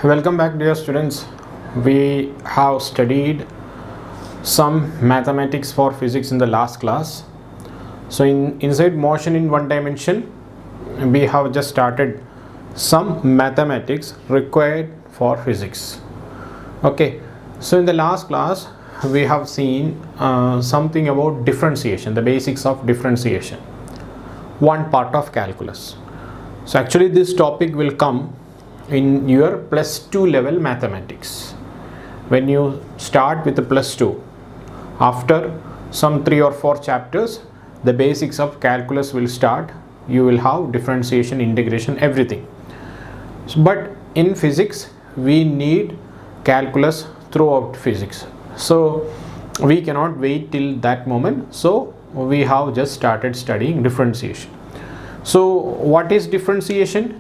Welcome back, dear students. We have studied some mathematics for physics in the last class. So inside motion in one dimension, we have just started some mathematics required for physics. Okay, so in the last class we have seen something about differentiation, the basics of differentiation, one part of calculus. So actually this topic will come in your +2 level mathematics. When you start with the +2, after some 3 or 4 chapters, the basics of calculus will start. You will have differentiation, integration, everything. But in physics we need calculus throughout physics, so we cannot wait till that moment. So we have just started studying differentiation. So what is differentiation?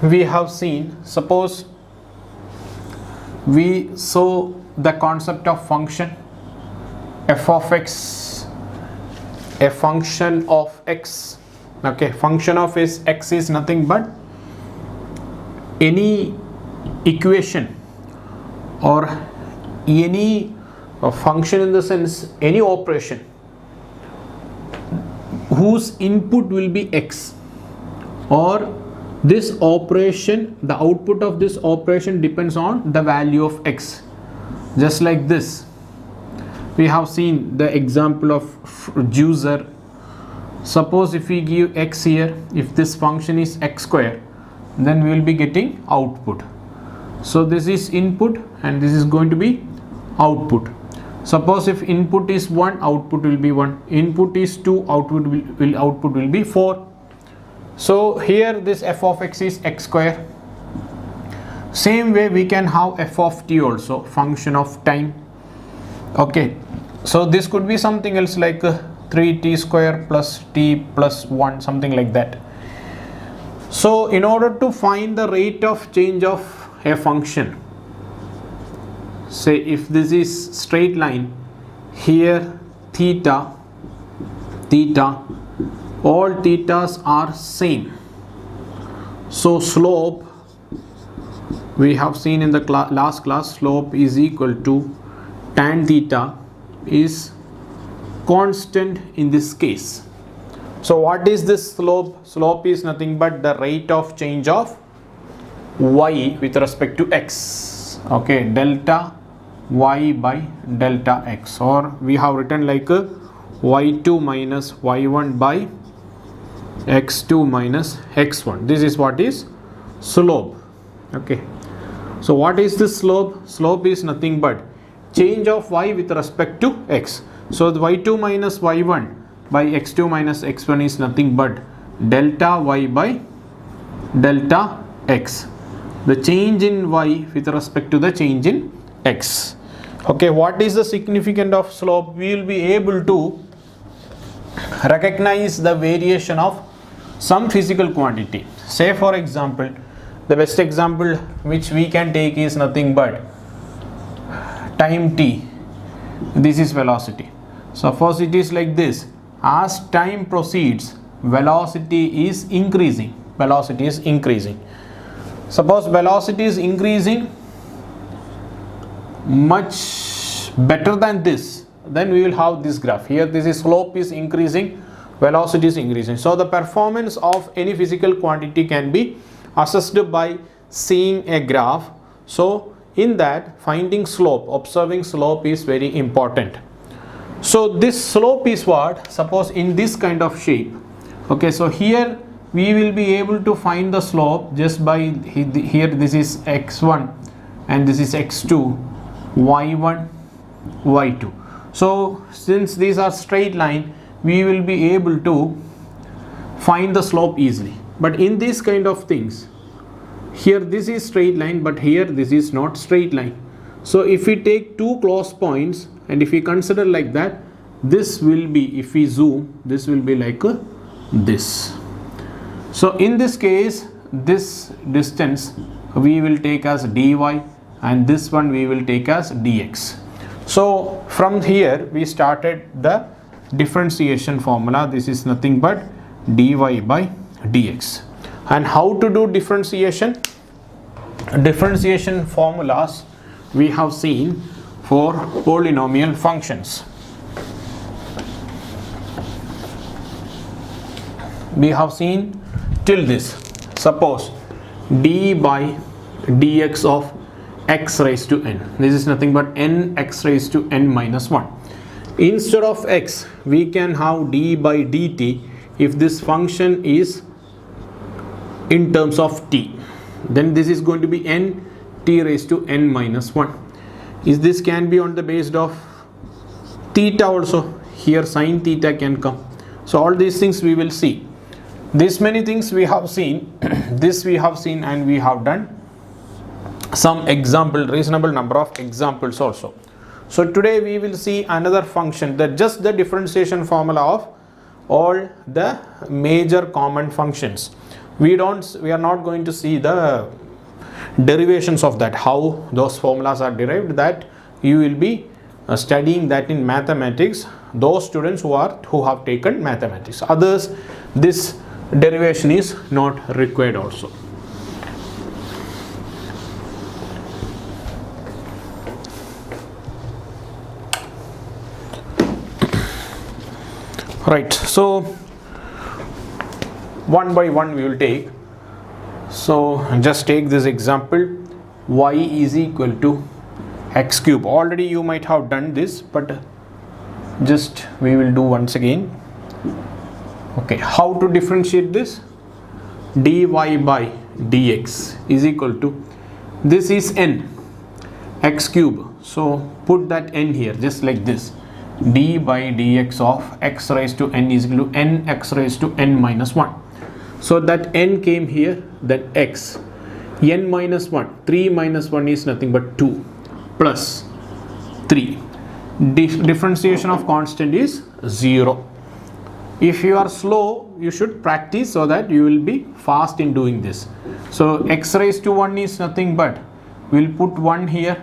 We have seen, suppose we saw the concept of function f of x, a function of x. Okay, function of x is nothing but any equation or any function, in the sense any operation whose input will be x, or this operation, the output of this operation depends on the value of x. Just like this, we have seen the example of juicer. Suppose if we give x here, if this function is x square, then we will be getting output. So this is input and this is going to be output. Suppose if input is 1, output will be 1. Input is 2, output will be 4. So here this f of x is x square. Same way we can have f of t also, function of time. Okay, so this could be something else like 3t square plus t plus 1, something like that. So in order to find the rate of change of a function, say if this is straight line, here theta, all thetas are same. So slope, we have seen in the last class, slope is equal to tan theta is constant in this case. So what is this slope? Slope is nothing but the rate of change of y with respect to x. Okay, delta y by delta x, or we have written like y2 minus y1 by x2 minus x1. This is what is slope. Okay, so what is this slope? Slope is nothing but change of y with respect to x. So the y2 minus y1 by x2 minus x1 is nothing but delta y by delta x, the change in y with respect to the change in x. Okay, what is the significance of slope? We will be able to recognize the variation of some physical quantity. Say for example, the best example which we can take is nothing but time t. This is velocity. Suppose it is like this: as time proceeds, velocity is increasing. Suppose velocity is increasing much better than this, then we will have this graph. Here this is slope is increasing, velocity is increasing. So the performance of any physical quantity can be assessed by seeing a graph. So in that, finding slope, observing slope is very important. So this slope is what? Suppose in this kind of shape. Okay, so here we will be able to find the slope just by here this is x1 and this is x2, y1, y2. So since these are straight line, we will be able to find the slope easily. But in this kind of things, here this is straight line, but here this is not straight line. So if we take two close points and if we consider like that, this will be, if we zoom, this will be like this. So in this case, this distance we will take as dy and this one we will take as dx. So from here we started the differentiation formula. This is nothing but dy by dx. And how to do differentiation? differentiation formulas we have seen for polynomial functions. We have seen till this. Suppose d by dx of x raised to n. This is nothing but n x raised to n minus 1. Instead of x, we can have d by dt if this function is in terms of t. Then this is going to be n t raised to n minus 1. Is this can be on the basis of theta also. Here sin theta can come. So all these things we will see. This many things we have seen. This we have seen and we have done some example, reasonable number of examples also. So today we will see another function, that just the differentiation formula of all the major common functions. We are not going to see the derivations of that, how those formulas are derived. That you will be studying that in mathematics, those students who have taken mathematics. Others, this derivation is not required also. Right, so one by one we will take. So just take this example, y is equal to x cube. Already you might have done this, but just we will do once again. Okay, how to differentiate this? Dy by dx is equal to, this is n, x cube. So put that n here, just like this. D by dx of x raised to n is equal to n x raised to n minus 1. So that n came here, then x, n minus 1, 3 minus 1 is nothing but 2, plus 3. Differentiation of constant is 0. If you are slow, you should practice so that you will be fast in doing this. So x raised to 1 is nothing but, we will put 1 here,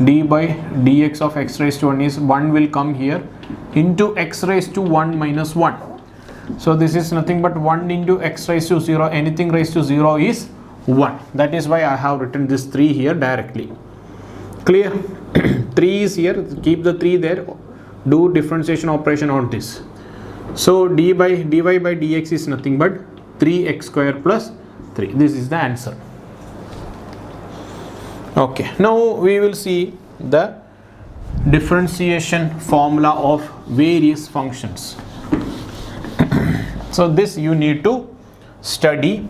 d by dx of x raised to 1 is 1 will come here into x raised to 1 minus 1. So this is nothing but 1 into x raised to 0, anything raised to 0 is 1. That is why I have written this 3 here directly. Clear? 3 is here, keep the 3 there, do differentiation operation on this. So dy by dx is nothing but 3x square plus 3. This is the answer. Okay, now we will see the differentiation formula of various functions. So this you need to study.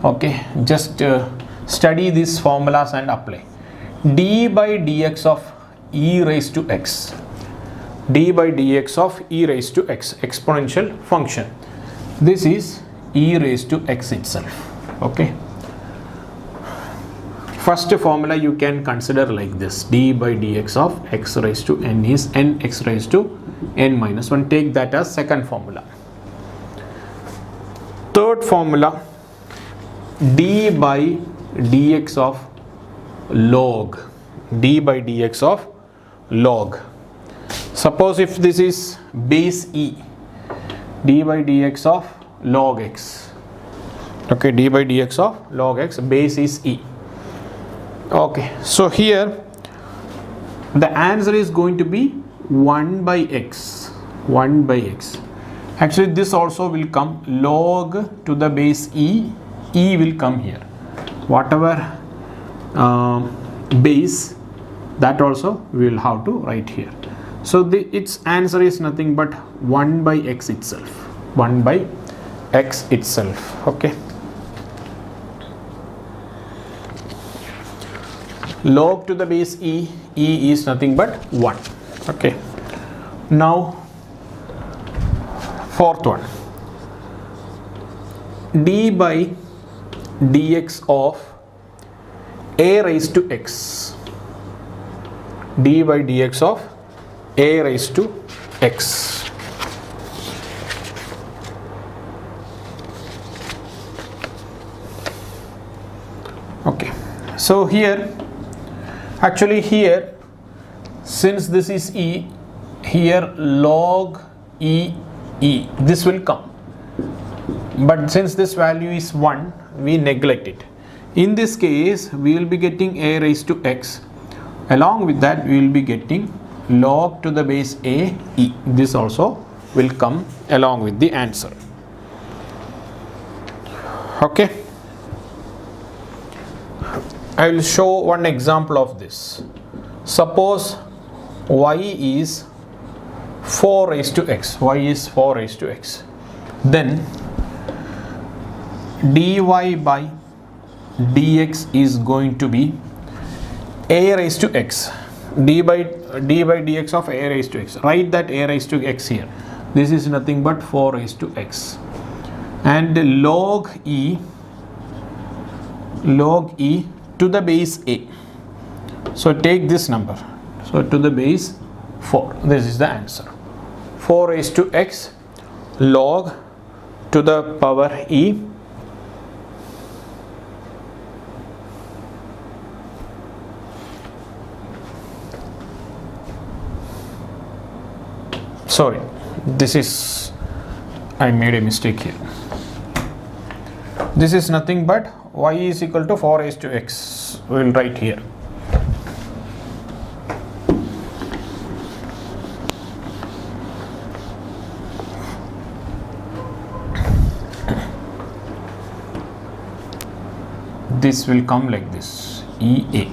Okay, just study these formulas and apply. D by dx of e raised to x. D by dx of e raised to x, exponential function. This is e raised to x itself. Okay. First formula you can consider like this. D by dx of x raised to n is n x raised to n minus 1. Take that as second formula. Third formula, d by dx of log. D by dx of log. Suppose if this is base e, d by dx of log x. Okay, d by dx of log x, base is e. Okay, so here the answer is going to be 1 by x. 1 by x. Actually this also will come, log to the base e, e will come here. Whatever base, that also we will have to write here. So its answer is nothing but 1 by x itself. 1 by x itself. Okay. Log to the base e, e is nothing but 1. Okay. Now fourth one, d by dx of a raised to x. D by dx of a raised to x. Okay, so here actually here, since this is e, here log e, this will come, but since this value is 1, we neglect it. In this case, we will be getting a raised to x. Along with that, we will be getting log to the base a e. This also will come along with the answer. Okay. I will show one example of this. Suppose y is 4 raised to x. Y is 4 raised to x. Then dy by dx is going to be a raised to x. d by dx of a raised to x. Write that a raised to x here. This is nothing but 4 raised to x. And log e to the base a. So take this number. So to the base 4. This is the answer. 4 raised to x log to the power e sorry, this is, I made a mistake here. This is nothing but y is equal to 4 raised to x. We will write here. This will come like this, EA.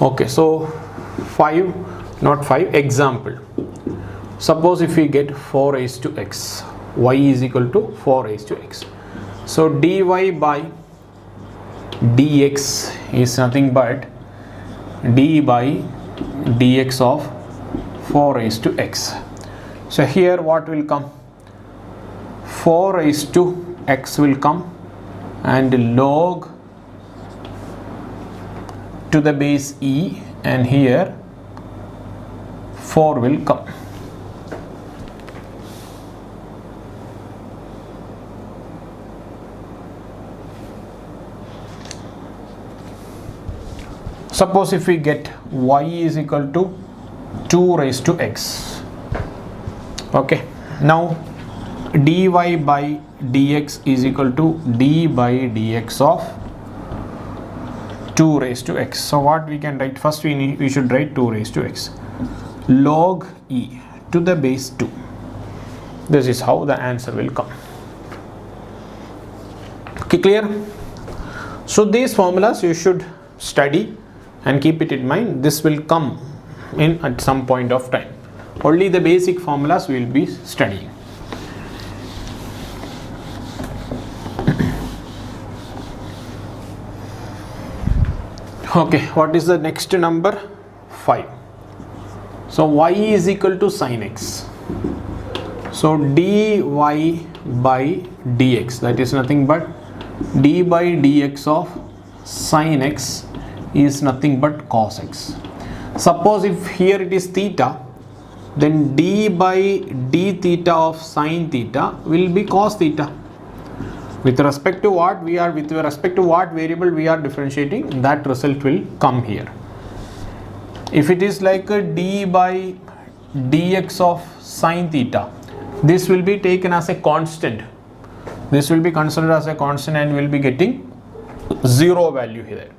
Okay, so 5, not 5, example. Suppose if we get 4 raised to x, y is equal to 4 raised to x. So dy by dx is nothing but d by dx of 4 raised to x. So here what will come? 4 raised to x will come, and log to the base e, and here 4 will come. Suppose if we get y is equal to 2 raised to x. Okay, now dy by dx is equal to d by dx of 2 raised to x. So what we can write? First we should write 2 raised to x log e to the base 2. This is how the answer will come. Okay, clear? So these formulas you should study and keep it in mind. This will come in at some point of time. Only the basic formulas we will be studying. Okay, what is the next number? 5. So y is equal to sin x. So dy by dx, that is nothing but d by dx of sin x is nothing but cos x. Suppose if here it is theta, then d by d theta of sin theta will be cos theta. With respect to what variable we are differentiating, that result will come here. If it is like a d by dx of sin theta, this will be taken as a constant. This will be considered as a constant and will be getting 0 value here.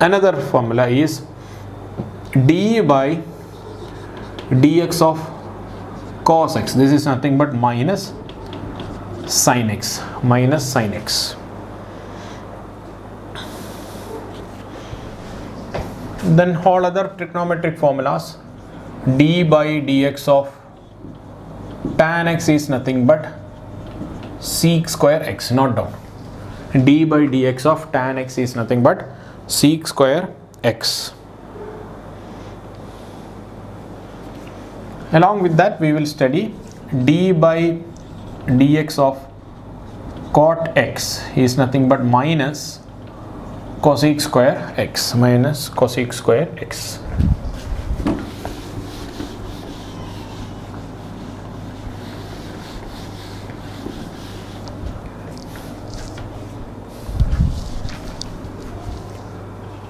Another formula is d by dx of cos x. This is nothing but minus sin x. Then all other trigonometric formulas, d by dx of tan x is nothing but sec square x, not down. D by dx of tan x is nothing but sec square x. Along with that, we will study d by dx of cot x is nothing but minus cosec square x, minus cosec square x.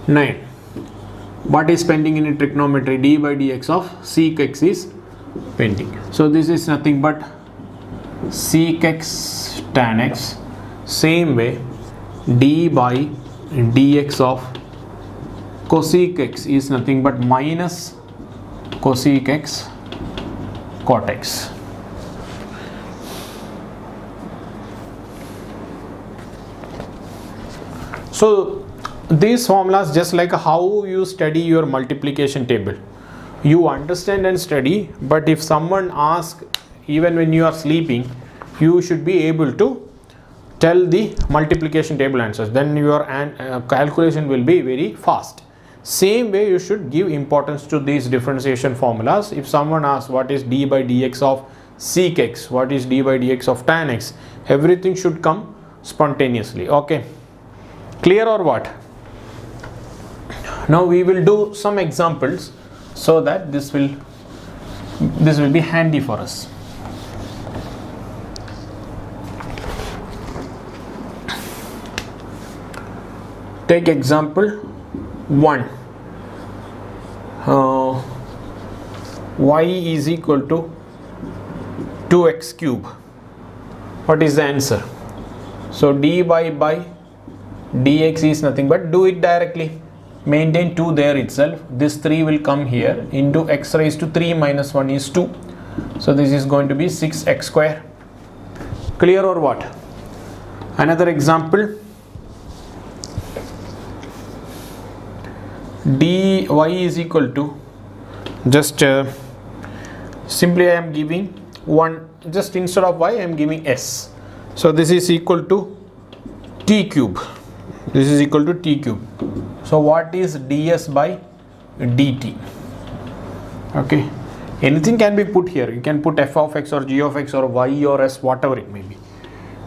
Nine. What is pending in trigonometry? D by dx of sec x is pending. So this is nothing but sec x tan x. Same way, d by dx of cosec x is nothing but minus cosec x cot x. So these formulas, just like how you study your multiplication table, you understand and study, but if someone asks, even when you are sleeping, you should be able to tell the multiplication table answers, then your calculation will be very fast. Same way you should give importance to these differentiation formulas. If someone asks what is d by dx of sec x, what is d by dx of tan x, everything should come spontaneously. Okay, clear or what? Now we will do some examples so that this will be handy for us. Take example 1. Y is equal to 2x cube. What is the answer? So dy by dx is nothing but, do it directly, maintain 2 there itself, this 3 will come here, into x raised to 3 minus 1 is 2, so this is going to be 6x square. Clear or what? Another example, dy is equal to, just simply I am giving 1, just instead of y I am giving s, so this is equal to t cube, this is equal to t cube. So what is ds by dt? Okay, anything can be put here, you can put f of x or g of x or y or s, whatever it may be.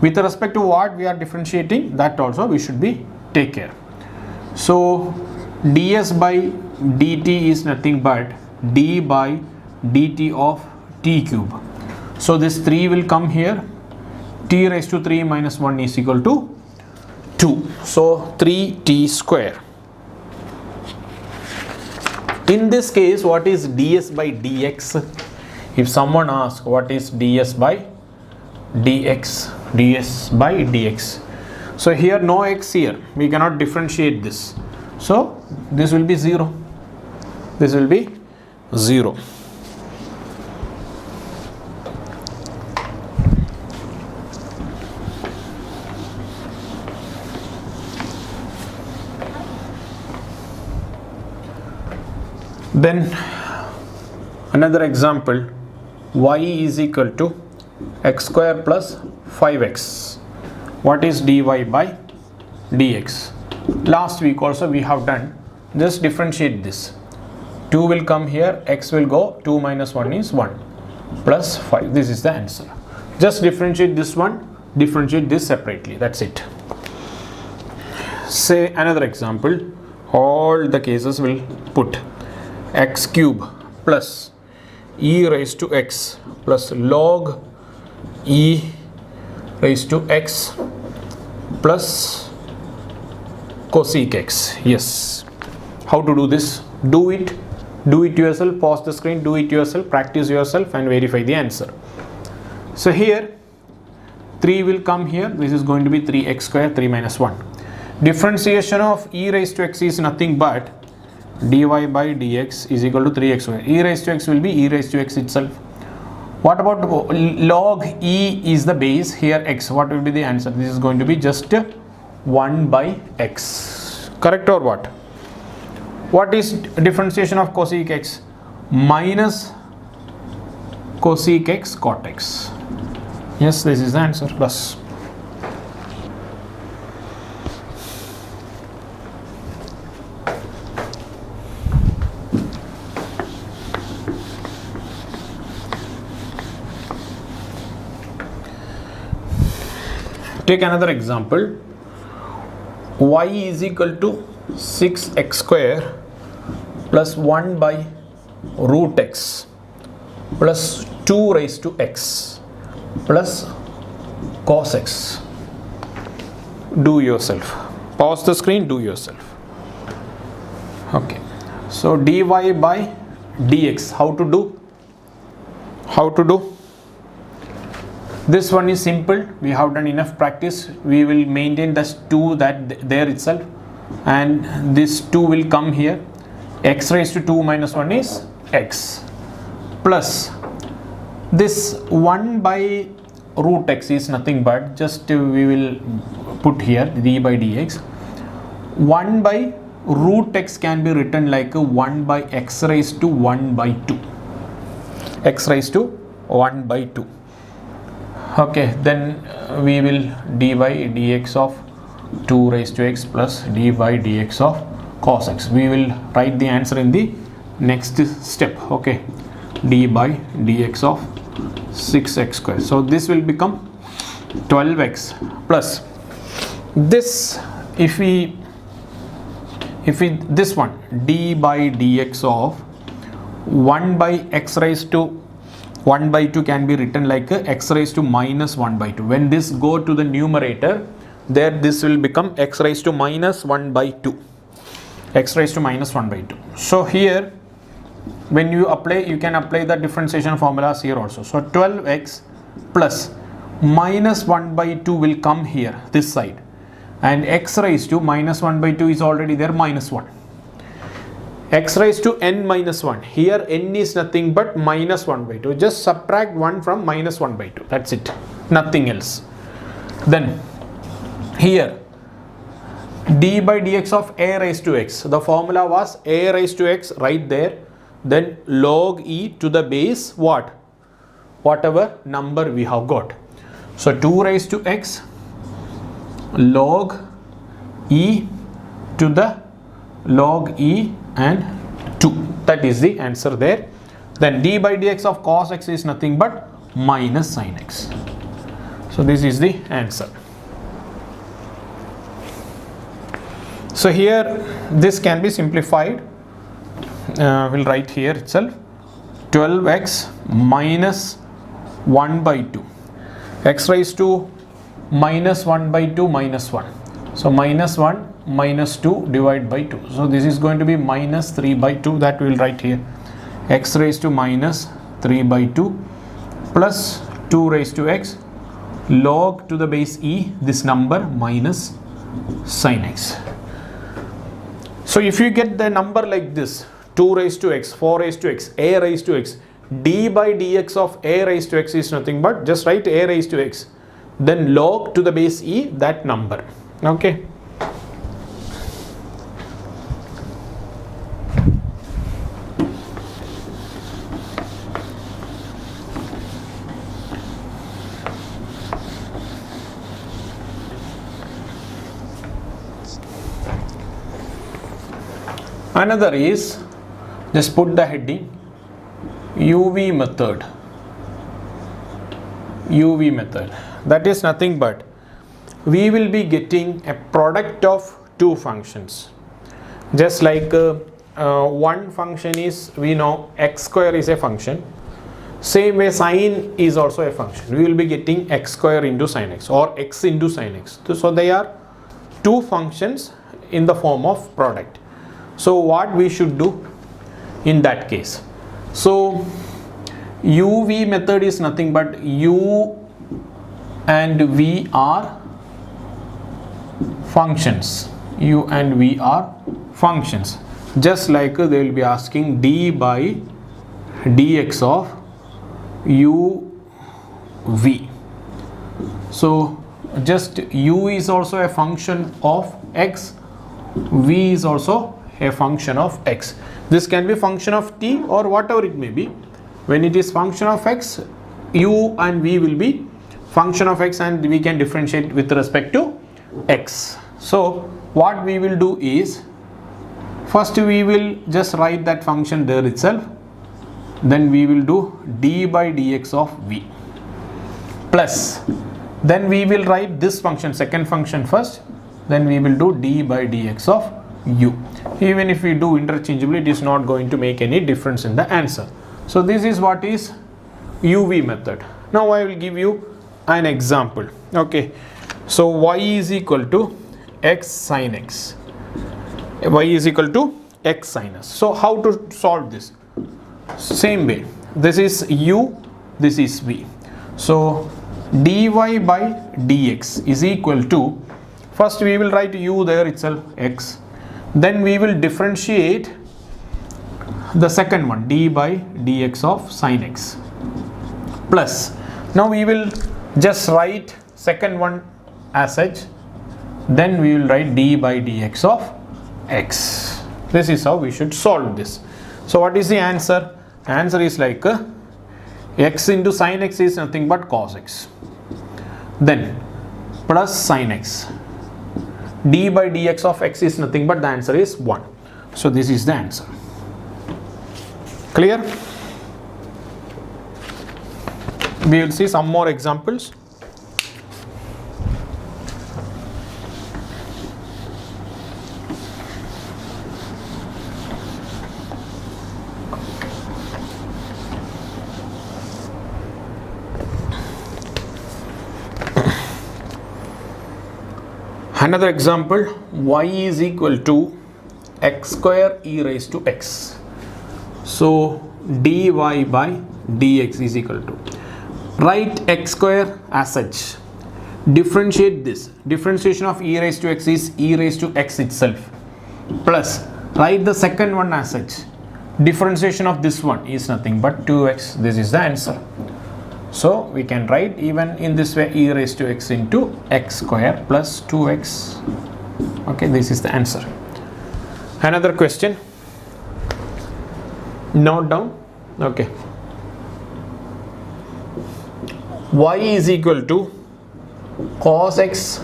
With respect to what we are differentiating, that also we should be take care. So ds by dt is nothing but d by dt of t cube. So this 3 will come here, t raised to 3 minus 1 is equal to 2. So 3t square. In this case, what is ds by dx? If someone asks what is ds by dx, ds by dx. So here no x here, we cannot differentiate this. So this will be 0. This will be 0. Then another example, y is equal to x square plus 5x. What is dy by dx? Last week also we have done, just differentiate this. 2 will come here, x will go, 2 minus 1 is 1, plus 5, this is the answer. Just differentiate this one, differentiate this separately, that's it. Say another example, all the cases will put x cube plus e raised to x plus log e raised to x plus cosec x. Yes, how to do this? Do it yourself, pause the screen, do it yourself, practice yourself and verify the answer. So here 3 will come here, this is going to be 3x square, 3 minus 1. Differentiation of e raised to x is nothing but dy by dx is equal to 3x square. E raised to x will be e raised to x itself. What about log e is the base, here x, what will be the answer? This is going to be just 1 by x. Correct or what? What is differentiation of cosec x? Minus cosec x cot x. Yes, this is the answer. Bas. Take another example, y is equal to 6x square plus 1 by root x plus 2 raised to x plus cos x. Do yourself. Pause the screen, do yourself. Okay. So dy by dx, how to do? This one is simple, we have done enough practice. We will maintain this 2 that there itself, and this 2 will come here. X raised to 2 minus 1 is x, plus this 1 by root x is nothing but just we will put here d by dx. 1 by root x can be written like a 1 by x raised to 1 by 2, x raised to 1 by 2. Okay, then we will d by dx of 2 raised to x plus d by dx of cos x. We will write the answer in the next step. Okay, d by dx of 6x square. So this will become 12x plus this, if we this one d by dx of 1 by x raised to 1 by 2 can be written like a x raised to minus 1 by 2. When this go to the numerator, there this will become x raised to minus 1 by 2, x raised to minus 1 by 2. So here when you apply, you can apply the differentiation formulas here also. So 12x plus minus 1 by 2 will come here this side, and x raised to minus 1 by 2 is already there, minus 1. X raised to n minus 1, here n is nothing but minus 1 by 2. Just subtract 1 from minus 1 by 2, that's it, nothing else. Then here d by dx of a raised to x, the formula was a raised to x right there, then log e to the base what, whatever number we have got. So 2 raised to x log e to the log e and 2, that is the answer there. Then d by dx of cos x is nothing but minus sin x. So this is the answer. So here this can be simplified. We'll write here itself 12x minus 1 by 2, x raised to minus 1 by 2 minus 1. So minus 1 minus 2 divided by 2. So this is going to be minus 3 by 2, that we will write here. X raised to minus 3 by 2 plus 2 raised to x log to the base e, this number minus sin x. So if you get the number like this, 2 raised to x, 4 raised to x, a raised to x, d by dx of a raised to x is nothing but just write a raised to x, then log to the base e that number. Okay. Another is, just put the heading UV method. UV method, that is nothing but we will be getting a product of two functions. Just like one function is, we know x square is a function, same way sine is also a function. We will be getting x square into sin x or x into sin x. So they are two functions in the form of product. So what we should do in that case? So UV method is nothing but u and v are functions. U and v are functions. Just like they will be asking d by dx of u v. So just u is also a function of x, v is also a function of x. This can be function of t or whatever it may be. When it is function of x, u and v will be function of x, and we can differentiate with respect to x. So what we will do is, first we will just write that function there itself, then we will do d by dx of v, plus then we will write this function, second function first, then we will do d by dx of u. Even if we do interchangeably, it is not going to make any difference in the answer. So this is what is UV method. Now I will give you an example. Okay, so y is equal to x sin x, y is equal to x sin s. So how to solve this? Same way, this is u, this is v. So dy by dx is equal to, first we will write u there itself, x, then we will differentiate the second one, d by dx of sin x, plus, now we will just write second one as such, then we will write d by dx of x. This is how we should solve this. So what is the answer? Answer is like x into sin x is nothing but cos x, then plus sin x, d by dx of x is nothing but the answer is 1. So this is the answer. Clear? We will see some more examples. Another example, y is equal to x square e raised to x. So dy by dx is equal to, write x square as such, differentiate this, differentiation of e raised to x is e raised to x itself, plus write the second one as such, differentiation of this one is nothing but 2x. This is the answer. So we can write even in this way, e raised to x into x square plus 2x. Okay, this is the answer. Another question, note down. Okay, y is equal to cos x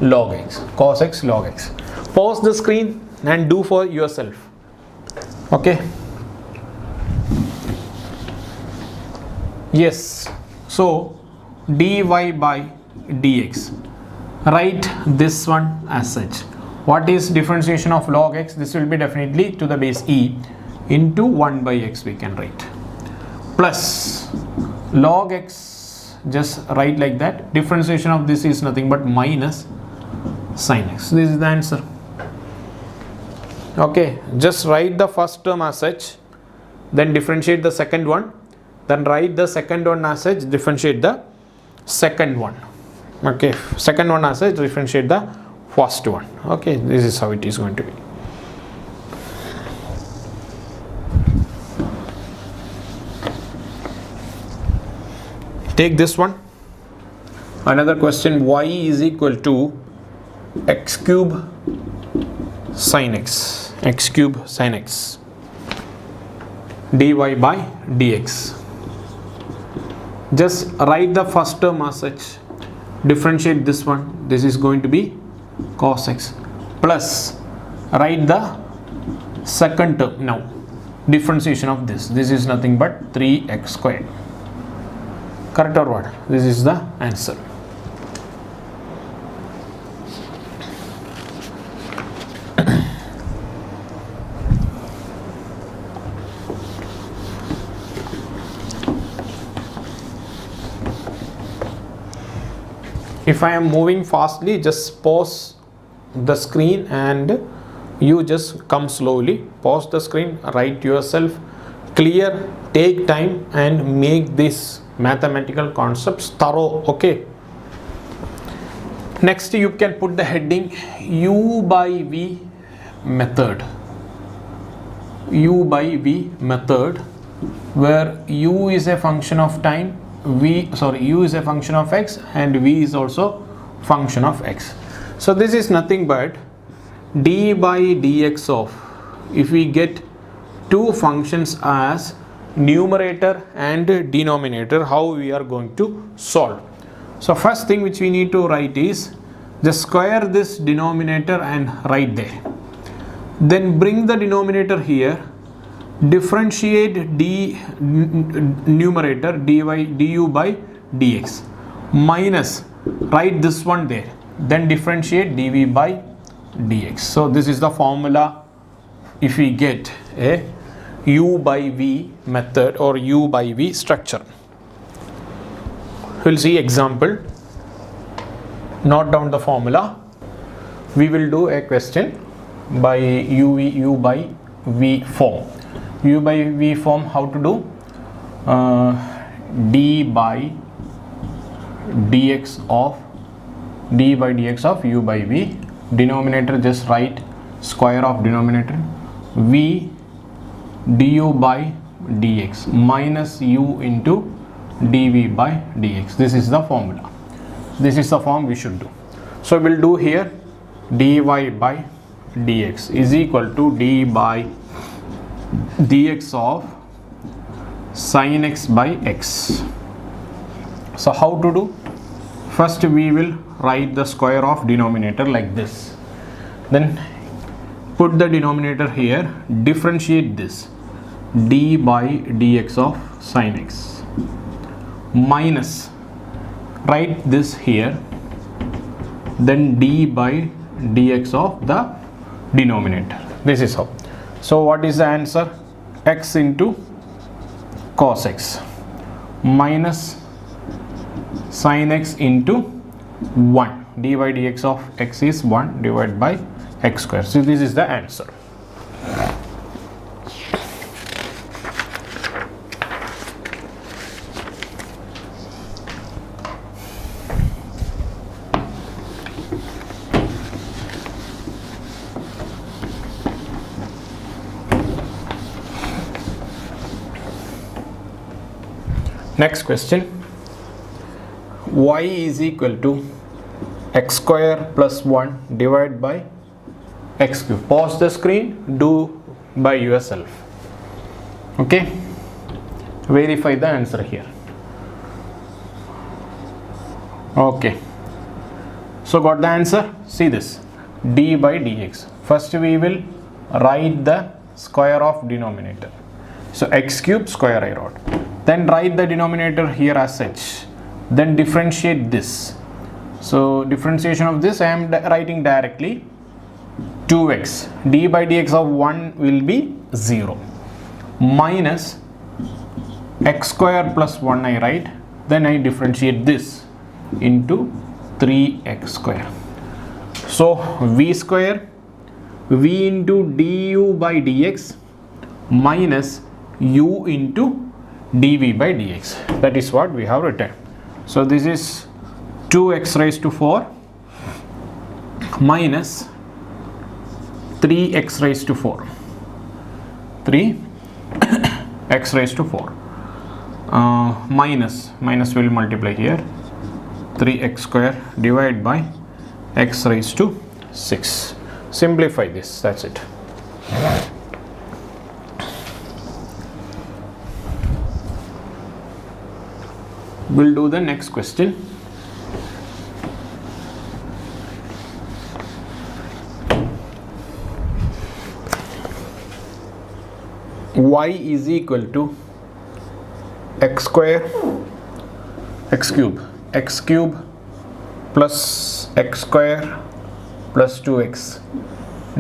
log x, cos x log x. Pause the screen and do for yourself. Okay. Yes, so dy by dx, write this one as such. What is differentiation of log x? This will be definitely to the base e into 1 by x we can write, plus log x, just write like that, differentiation of this is nothing but minus sin x. This is the answer. Okay, just write the first term as such, then differentiate the second one, then write the second one as such, differentiate the second one. Okay, second one as such, differentiate the first one. Okay, this is how it is going to be. Take this one. Another question, y is equal to x cube sin x, x cube sin x, dy by dx. Just write the first term as such, differentiate this one, this is going to be cos x, plus write the second term now, differentiation of this is nothing but 3x squared. Correct or what? This is the answer. If I am moving fastly, just pause the screen and you just come slowly. Pause the screen, write yourself clear, take time and make this mathematical concepts thorough. Okay. Next you can put the heading u by v method. U by v method, where u is a function of time, u is a function of x and v is also function of x. So this is nothing but d by dx of, if we get two functions as numerator and denominator, how we are going to solve. So first thing which we need to write is just square this denominator and write there, then bring the denominator here, differentiate numerator du by dx, minus write this one there, then differentiate dv by dx. So this is the formula if we get a u by v method or u by v structure. We'll see example. Note down the formula. We will do a question by u by v form. U by v form, how to do? D by dx of d by dx of u by v. Denominator, just write square of denominator, v du by dx minus u into dv by dx. This is the formula. This is the form we should do. So we'll do here dy by dx is equal to d by dx of sin x by x. So how to do? First we will write the square of denominator like this, then put the denominator here, differentiate this d by dx of sin x minus, write this here, then d by dx of the denominator. This is how. So what is the answer? X into cos x minus sin x into 1. D by dx of x is 1 divided by x square. So this is the answer. Next question. Y is equal to x square plus 1 divided by x cube. Pause the screen, do by yourself. Okay, verify the answer here. Okay, so got the answer. See this, d by dx. First we will write the square of denominator, so x cube square I wrote, then write the denominator here as such, then differentiate this. So differentiation of this I am writing directly 2x, d by dx of 1 will be 0, minus x square plus 1 I write, then I differentiate this into 3x square. So v square, v into du by dx minus u into dv by dx. That is what we have written. So this is 2x raised to 4 minus 3x raised to 4. 3x raised to 4 minus will multiply here, 3x square divided by x raised to 6. Simplify this, that's it. We'll do the next question. Y is equal to x square, x cube plus x square plus 2x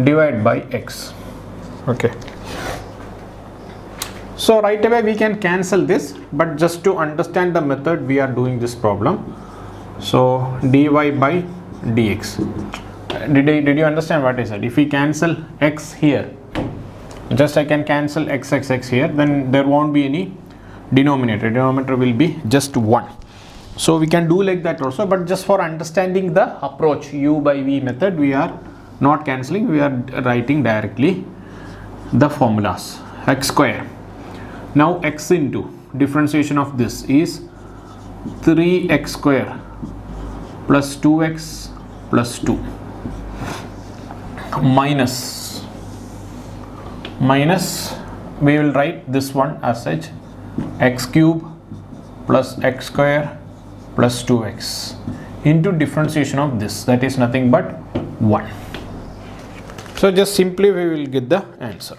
divided by x. Okay. So right away we can cancel this, but just to understand the method we are doing this problem. So dy by dx. Did you understand what I said? If we cancel x here, just I can cancel x here, then there won't be any denominator. Denominator will be just 1. So we can do like that also, but just for understanding the approach u by v method, we are not cancelling, we are writing directly the formulas. X square. Now x into differentiation of this is 3x square plus 2x plus 2 minus we will write this one as such, x cube plus x square plus 2x into differentiation of this, that is nothing but 1. So just simply we will get the answer.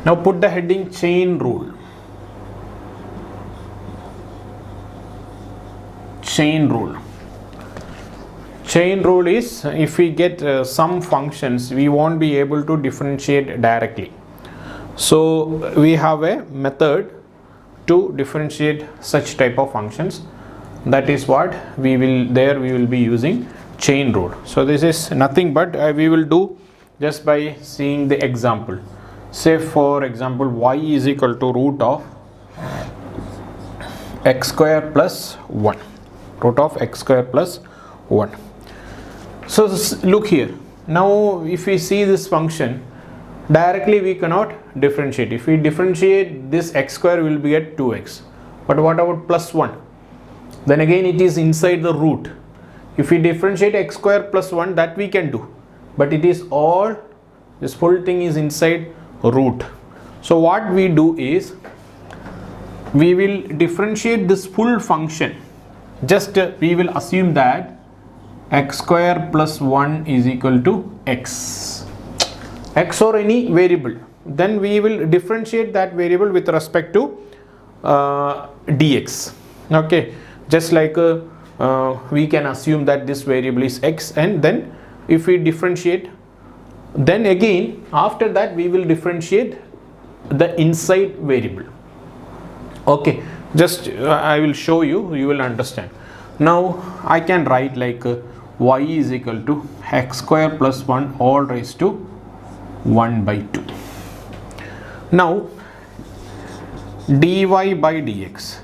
Now put the heading chain rule. Chain rule. Chain rule is if we get some functions, we won't be able to differentiate directly. So we have a method to differentiate such type of functions. that is what we will be using chain rule. So this is nothing but we will do just by seeing the example. Say for example y is equal to root of x square plus 1, root of x square plus 1. So look here, now if we see this function directly, we cannot differentiate. If we differentiate, this x square will be at 2x, but what about plus 1? Then again it is inside the root. If we differentiate x square plus 1, that we can do, but it is all, this whole thing is inside root. So what we do is we will differentiate this full function. Just we will assume that x square plus 1 is equal to x or any variable. Then we will differentiate that variable with respect to dx. Okay, just like we can assume that this variable is x, and then if we differentiate, then again after that we will differentiate the inside variable. Okay, just I will show you, you will understand. Now I can write like y is equal to x square plus 1 all raised to 1 by 2. Now dy by dx,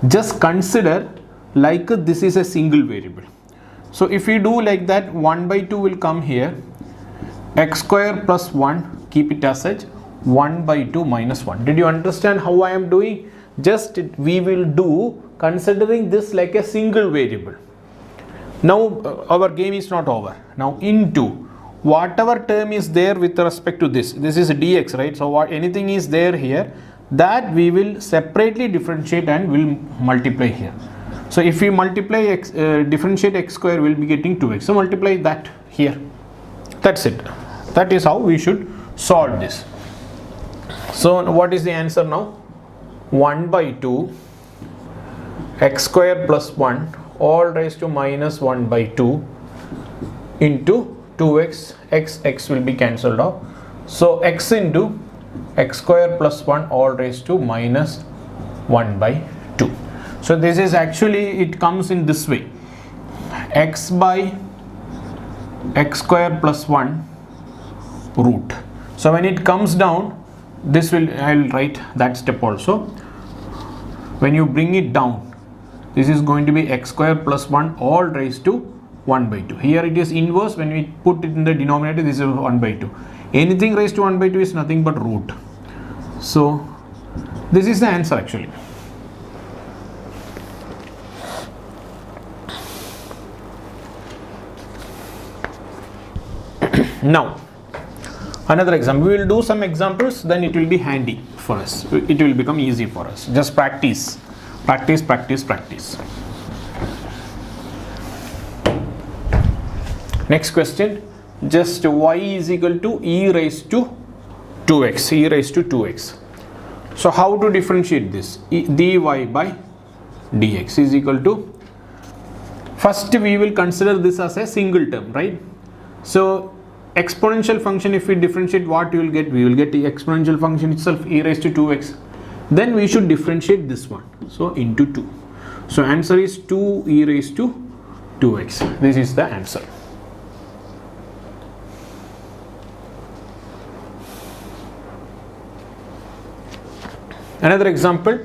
just consider like this is a single variable. So if we do like that, 1 by 2 will come here, x square plus 1, keep it as such, 1 by 2 minus 1. Did you understand how I am doing? Just we will do considering this like a single variable. Now our game is not over. Now into whatever term is there with respect to this is dx, right? So what anything is there here, that we will separately differentiate and will multiply here. So if we multiply x, differentiate x square, will be getting 2x. So multiply that here. That's it. That is how we should solve this. So what is the answer now? 1 by 2 x square plus 1 all raised to minus 1 by 2 into 2x, x will be cancelled off. So x into x square plus 1 all raised to minus 1 by 2. So this is actually, it comes in this way, x by x square plus 1 root. So when it comes down, this will, I will write that step also. When you bring it down, this is going to be x square plus 1 all raised to 1 by 2. Here it is inverse. When we put it in the denominator, this is 1 by 2. Anything raised to 1 by 2 is nothing but root. So this is the answer actually. Now another example, we will do some examples, then it will be handy for us, it will become easy for us. Just practice. Next question, just y is equal to e raised to 2x. So how to differentiate this? dy by dx is equal to, first we will consider this as a single term, right? So exponential function, if we differentiate, what you will get? We will get the exponential function itself, e raised to 2x. Then we should differentiate this one, so into 2. So answer is 2 e raised to 2x. This is the answer. Another example,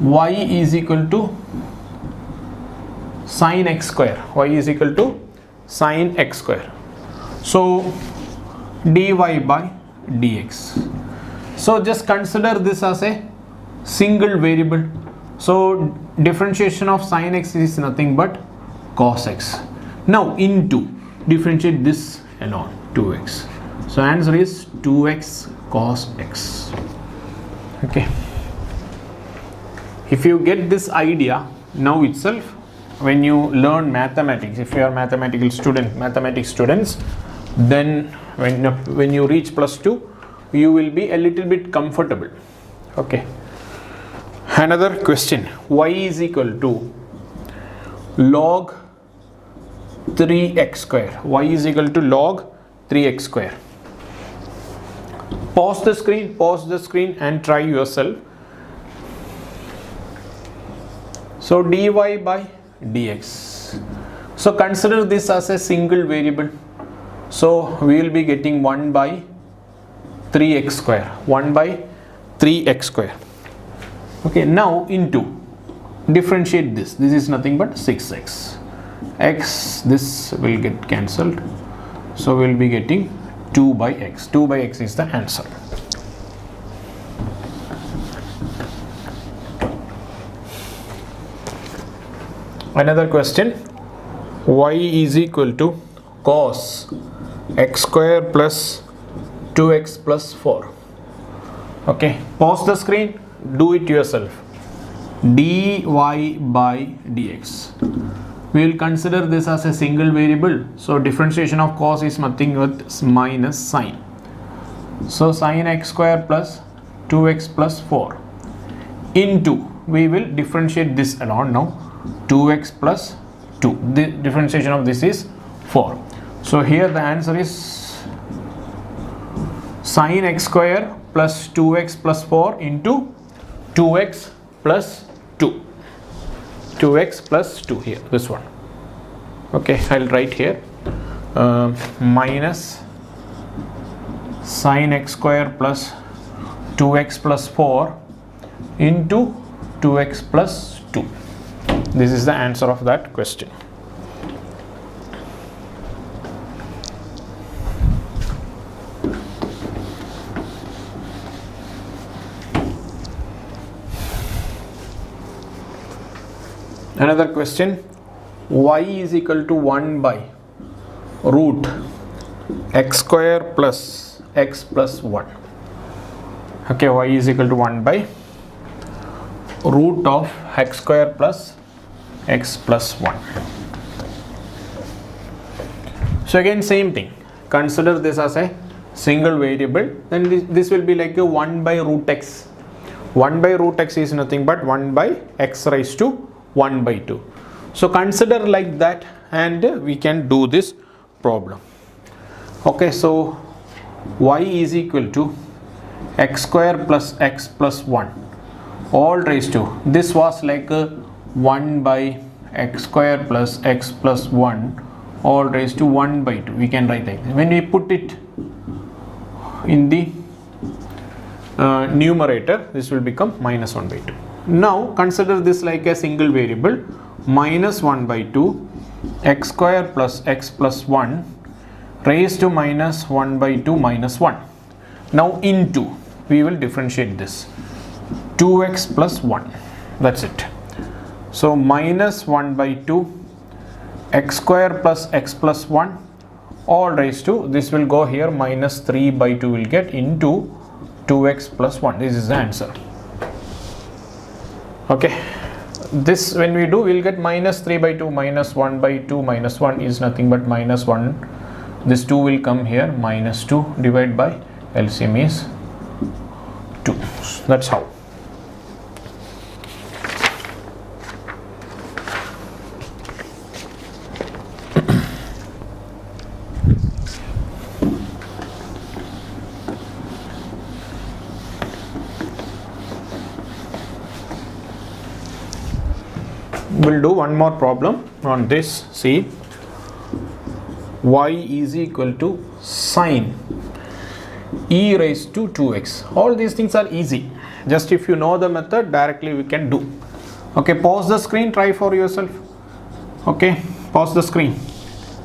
y is equal to sine x square. Y is equal to sine x square. So dy by dx. So just consider this as a single variable. So differentiation of sine x is nothing but cos x. Now into differentiate this alone, 2x. So answer is 2x cos x. Okay. If you get this idea now itself, when you learn mathematics, if you are mathematics students, then when you reach +2, you will be a little bit comfortable. Okay. Another question, y is equal to log 3x square. Y is equal to log 3x square. Pause the screen and try yourself. So dy by dx. So consider this as a single variable. So we will be getting 1 by 3x square. 1 by 3x square. Okay, now into differentiate this. This is nothing but 6x. X, this will get cancelled. So we will be getting 2 by x. 2 by x is the answer. Another question. Y is equal to cos x square plus 2x plus 4. Okay, pause the screen, do it yourself. Dy by dx. We will consider this as a single variable. So differentiation of cos is nothing but minus sine. So sine x square plus 2x plus 4 into, we will differentiate this alone now, 2x plus 2. The differentiation of this is 4. So here the answer is sine x square plus 2x plus 4 into 2x plus 2. 2x plus 2 here, this one. Okay, I'll write here minus sine x square plus 2x plus 4 into 2x plus 2. This is the answer of that question. Another question. Y is equal to 1 by root x square plus x plus 1. Okay, y is equal to 1 by root of x square plus x plus 1. So again same thing, consider this as a single variable, then this will be like a 1 by root x. 1 by root x is nothing but 1 by x raised to 1 by 2. So consider like that and we can do this problem. Okay, so y is equal to x square plus x plus 1 all raised to, this was like a 1 by x square plus x plus 1 all raised to 1 by 2. We can write like that. When we put it in the numerator, this will become minus 1 by 2. Now consider this like a single variable, minus 1 by 2 x square plus x plus 1 raised to minus 1 by 2 minus 1. Now into, we will differentiate this, 2x plus 1, that's it. So minus 1 by 2 x square plus x plus 1 all raised to, this will go here, minus 3 by 2 will get into 2x plus 1. This is the answer. Okay, this when we do, we will get minus 3 by 2 minus 1 by 2 minus 1 is nothing but minus 1. This 2 will come here, minus 2 divided by LCM is 2. That's how. We'll do one more problem on this. See, y is equal to sine e raised to 2x. All these things are easy. Just if you know the method, directly we can do. Okay, pause the screen, try for yourself. Okay, pause the screen.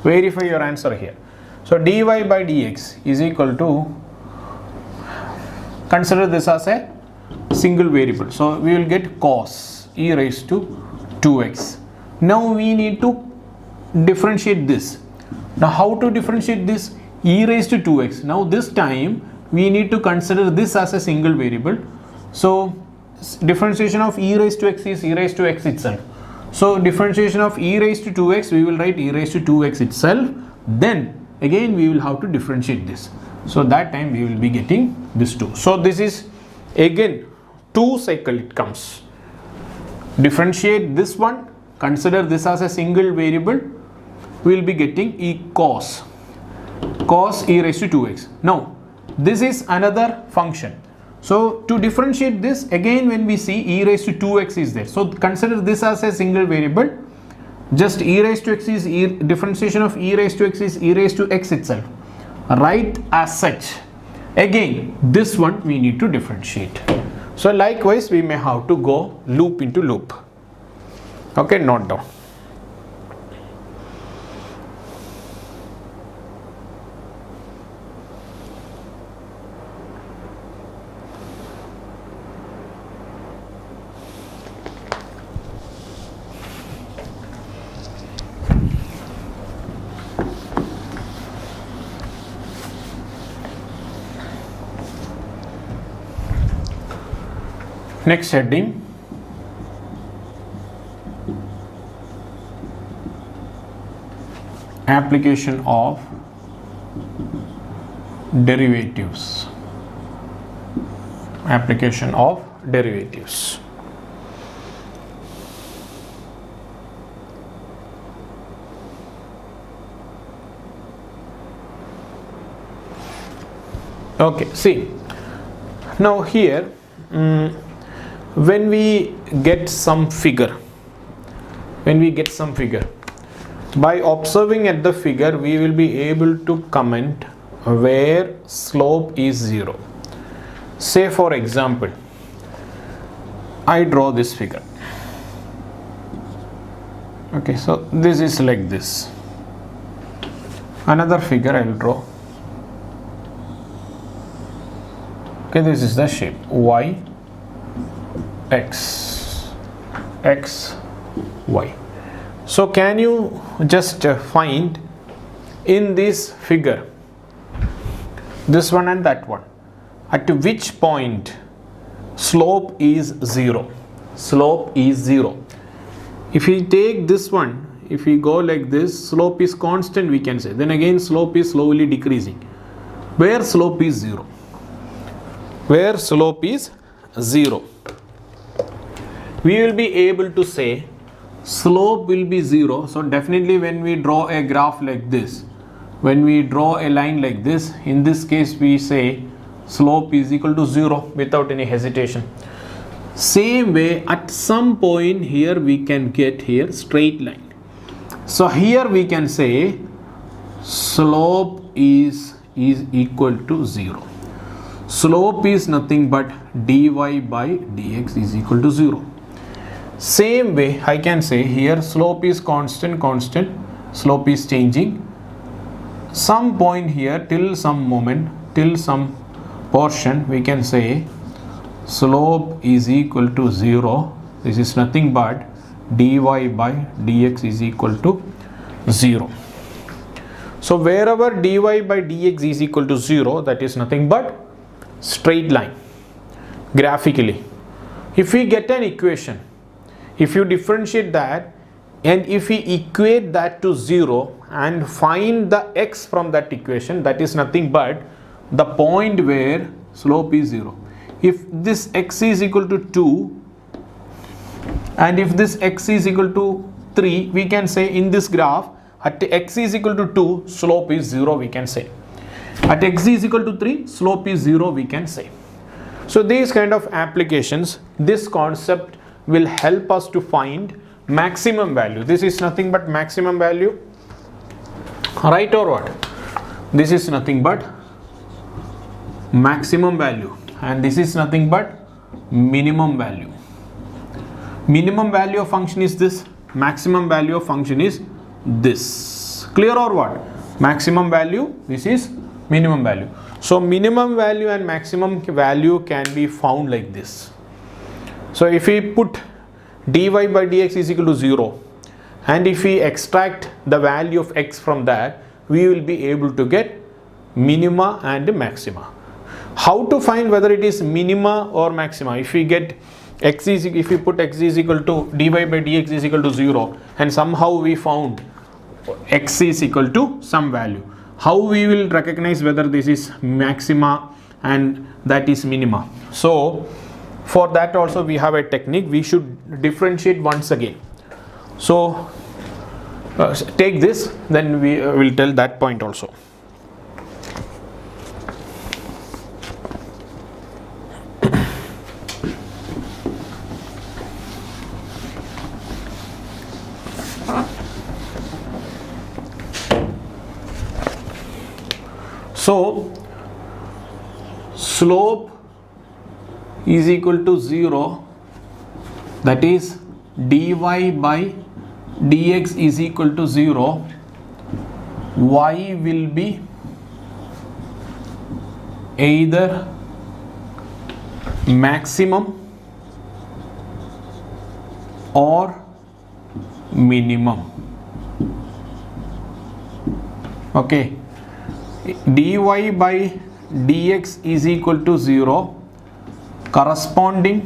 Verify your answer here. So dy by dx is equal to, consider this as a single variable. So we will get cos e raised to 2x. Now we need to differentiate this. Now how to differentiate this? E raised to 2x. Now this time we need to consider this as a single variable. So differentiation of e raised to x is e raised to x itself. So differentiation of e raised to 2x, we will write e raised to 2x itself. Then again we will have to differentiate this. So that time we will be getting this 2. So this is again 2 cycle it comes. Differentiate this one, consider this as a single variable, we will be getting e cos e raised to 2x. Now this is another function. So to differentiate this, again when we see e raised to 2x is there, so consider this as a single variable. Just e raised to x is differentiation of e raised to x is e raised to x itself, right? As such, again this one we need to differentiate. So likewise we may have to go loop into loop. Okay, note down. Next heading, application of derivatives. Application of derivatives. Okay, see, now here when we get some figure, by observing at the figure we will be able to comment where slope is 0. Say for example, I draw this figure. Okay, so this is like this. Another figure I will draw. Okay, this is the shape y x y. So can you just find in this figure, this one and that one, at which point slope is 0? Slope is 0. If we take this one, if we go like this, slope is constant we can say, then again slope is slowly decreasing. Where slope is 0? Where slope is 0, we will be able to say slope will be 0. So definitely when we draw a graph like this, when we draw a line like this, in this case we say slope is equal to 0 without any hesitation. Same way at some point here we can get here straight line. So here we can say slope is equal to 0. Slope is nothing but dy by dx is equal to 0. Same way I can say here slope is constant, slope is changing. Some point here till some moment, till some portion we can say slope is equal to 0. This is nothing but dy by dx is equal to 0. So wherever dy by dx is equal to 0, that is nothing but straight line graphically. If we get an equation, if you differentiate that and if we equate that to 0 and find the x from that equation, that is nothing but the point where slope is 0. If this x is equal to 2 and if this x is equal to 3, we can say in this graph at x is equal to 2 slope is 0 we can say. At x is equal to 3 slope is 0 we can say. So these kind of applications, this concept will help us to find maximum value. This is nothing but maximum value, right, or what? This is nothing but maximum value and this is nothing but minimum value. Minimum value of function is this, maximum value of function is this. Clear or what? Maximum value, this is minimum value. So minimum value and maximum value can be found like this. So if we put dy by dx is equal to 0 and if we extract the value of x from that, we will be able to get minima and maxima. How to find whether it is minima or maxima? If we get x is, if we put x is equal to dy by dx is equal to 0 and somehow we found x is equal to some value, how we will recognize whether this is maxima and that is minima? So for that also we have a technique. We should differentiate once again. So take this, then we will tell that point also. So slope is equal to 0, that is dy by dx is equal to 0, y will be either maximum or minimum. Okay, dy by dx is equal to 0, corresponding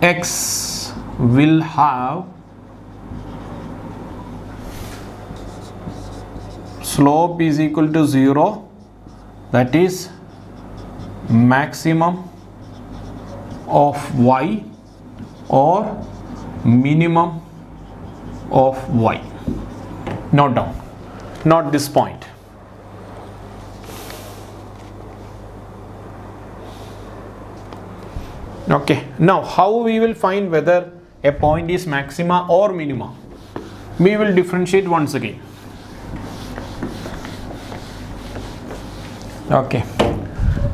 x will have slope is equal to 0, that is maximum of y or minimum of y. Note down, not this point. Okay, now how we will find whether a point is maxima or minima? We will differentiate once again. Okay,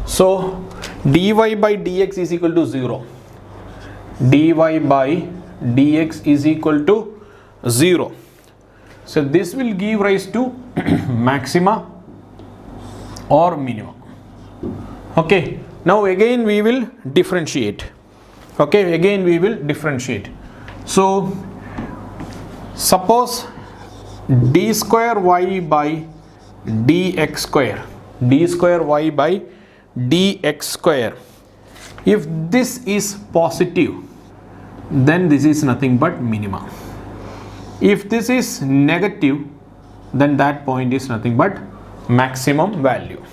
so dy by dx is equal to 0, dy by dx is equal to 0. So this will give rise to maxima or minimum. Okay, now again we will differentiate. Okay, again we will differentiate. So suppose d square y by dx square, d square y by dx square, if this is positive, then this is nothing but minima. If this is negative, then that point is nothing but maximum value.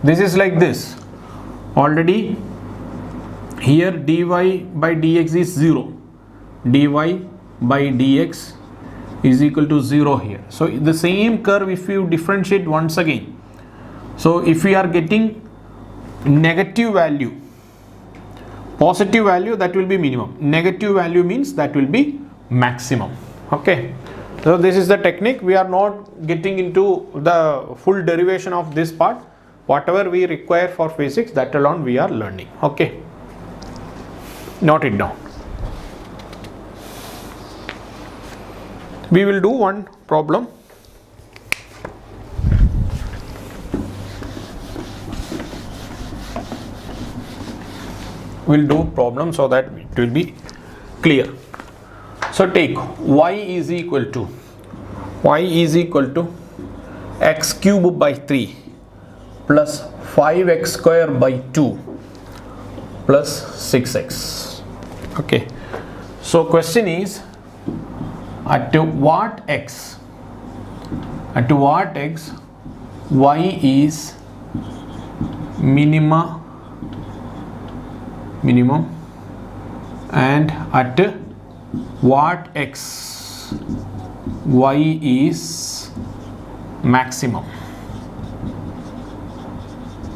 This is like this. Already here dy by dx is 0, dy by dx is equal to 0 here. So the same curve, if you differentiate once again, so if we are getting negative value, positive value, that will be minimum, negative value means that will be maximum. Okay, so this is the technique. We are not getting into the full derivation of this part. Whatever we require for physics, that alone we are learning. Okay, note it down. We will do one problem. We'll do problem so that it will be clear. So take y is equal to x cube by 3 plus 5x square by 2 plus 6x. Okay, so question is, at what x y is minimum, and at what x y is maximum.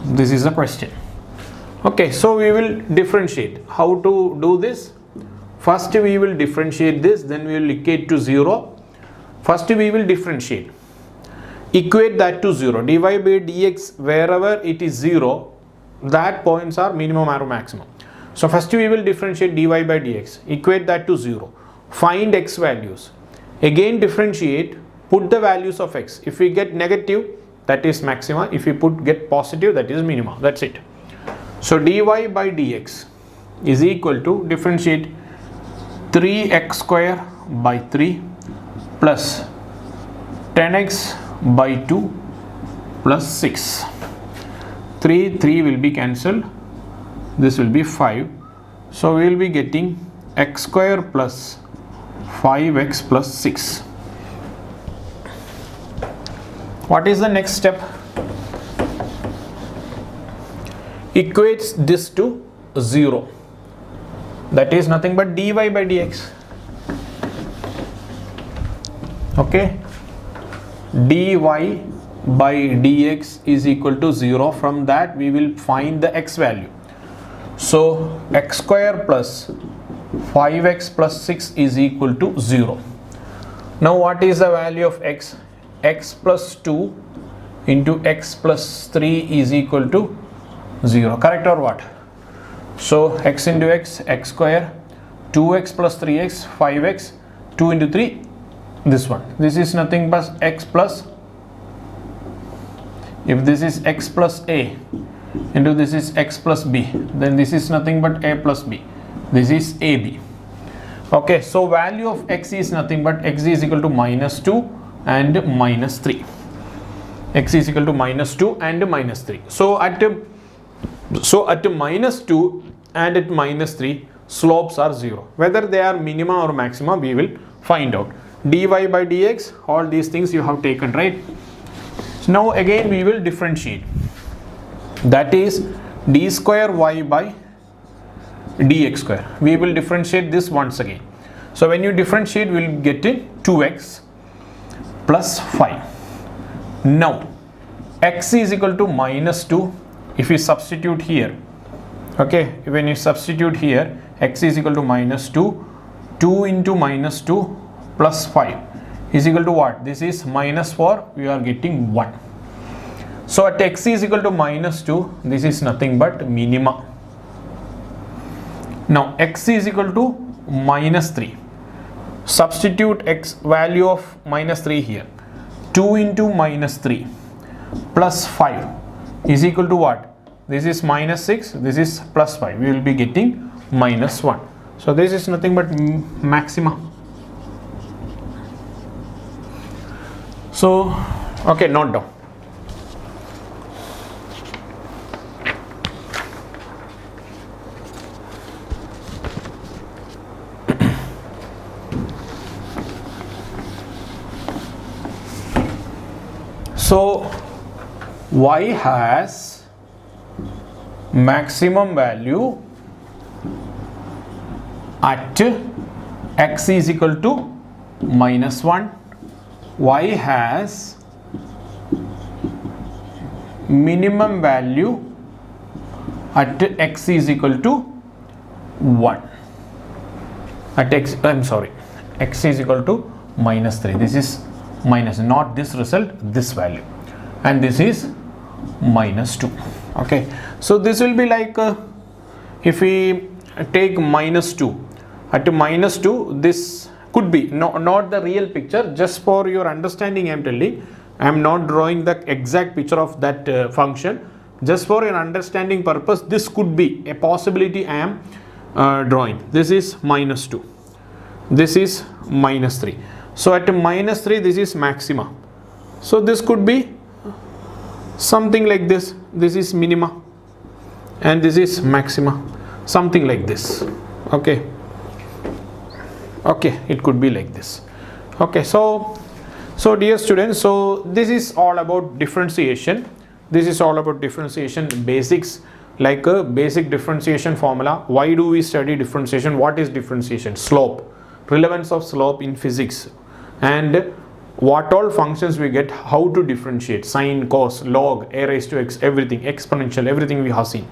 This is the question. Okay, so we will differentiate. How to do this? First we will differentiate this, then we will equate to 0. First we will differentiate, equate that to 0, dy by dx, wherever it is 0, that points are minimum or maximum. So first we will differentiate dy by dx, equate that to 0, find x values, again differentiate, put the values of x. If we get negative, that is maxima. If we get positive, that is minima. That's it. So dy by dx is equal to, differentiate 3x square by 3 plus 10x by 2 plus 6. 3 will be cancelled, this will be 5. So we will be getting x square plus 5x plus 6. What is the next step? Equates this to 0. That is nothing but dy by dx. Okay, dy by dx is equal to 0. From that we will find the x value. So x square plus 5x plus 6 is equal to 0. Now what is the value of x? X plus 2 into x plus 3 is equal to 0, correct or what? So x into x, x square, 2x plus 3x, 5x, 2 into 3, this one. This is nothing but x plus, if this is x plus a into this is x plus b, then this is nothing but a plus b. This is ab. Okay, so value of x is nothing but x is equal to minus 2 and minus 3. X is equal to minus 2 and minus 3. So at minus 2 and at minus 3, slopes are 0. Whether they are minima or maxima, we will find out. Dy by dx, all these things you have taken, right? So now again we will differentiate. That is d square y by dx square. We will differentiate this once again. So when you differentiate, we will get it 2x plus 5. Now x is equal to minus 2. If you substitute here, okay, when you substitute here, x is equal to minus 2, 2 into minus 2 plus 5 is equal to what? This is minus 4, we are getting 1. So at x is equal to minus 2, this is nothing but minima. Now x is equal to minus 3. Substitute x value of minus 3 here. 2 into minus 3 plus 5 is equal to what? This is minus 6, this is plus 5. We will be getting minus 1. So this is nothing but maxima. So, okay, note down. So y has maximum value at x is equal to minus 1. Y has minimum value at x is equal to 1. At x, I'm sorry, x is equal to minus 3. This is minus, not this result, this value, and this is minus 2. Okay, so this will be like if we take minus 2, at minus 2 this could be not the real picture. Just for your understanding, I am telling, I am not drawing the exact picture of that function. Just for your understanding purpose, this could be a possibility I am drawing. This is minus 2, this is minus 3. So at minus 3, this is maxima. So this could be something like this. This is minima and this is maxima, something like this. Okay, okay, it could be like this. Okay, so dear students, so this is all about differentiation. This is all about differentiation basics, like a basic differentiation formula. Why do we study differentiation? What is differentiation? Slope, relevance of slope in physics, and what all functions we get, how to differentiate, sine, cos, log, a raised to x, everything, exponential, everything we have seen.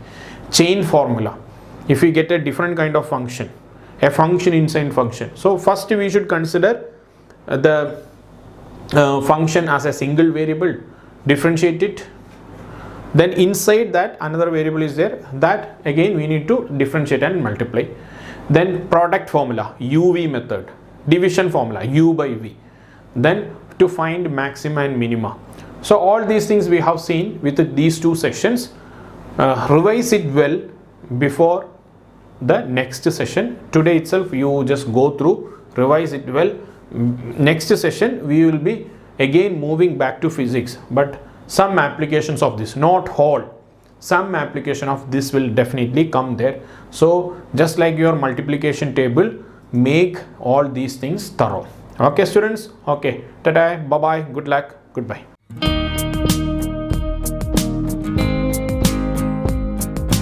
Chain formula, if we get a different kind of function, a function inside function. So first we should consider the function as a single variable, differentiate it. Then inside that another variable is there, that again we need to differentiate and multiply. Then product formula, UV method, division formula, u by v, then to find maxima and minima. So all these things we have seen with these two sessions. Revise it well before the next session. Today itself you just go through, revise it well. Next session we will be again moving back to physics, but some applications of this, not whole, some application of this will definitely come there. So just like your multiplication table, make all these things thorough. Okay students, okay, ta-ta, bye bye, good luck, goodbye.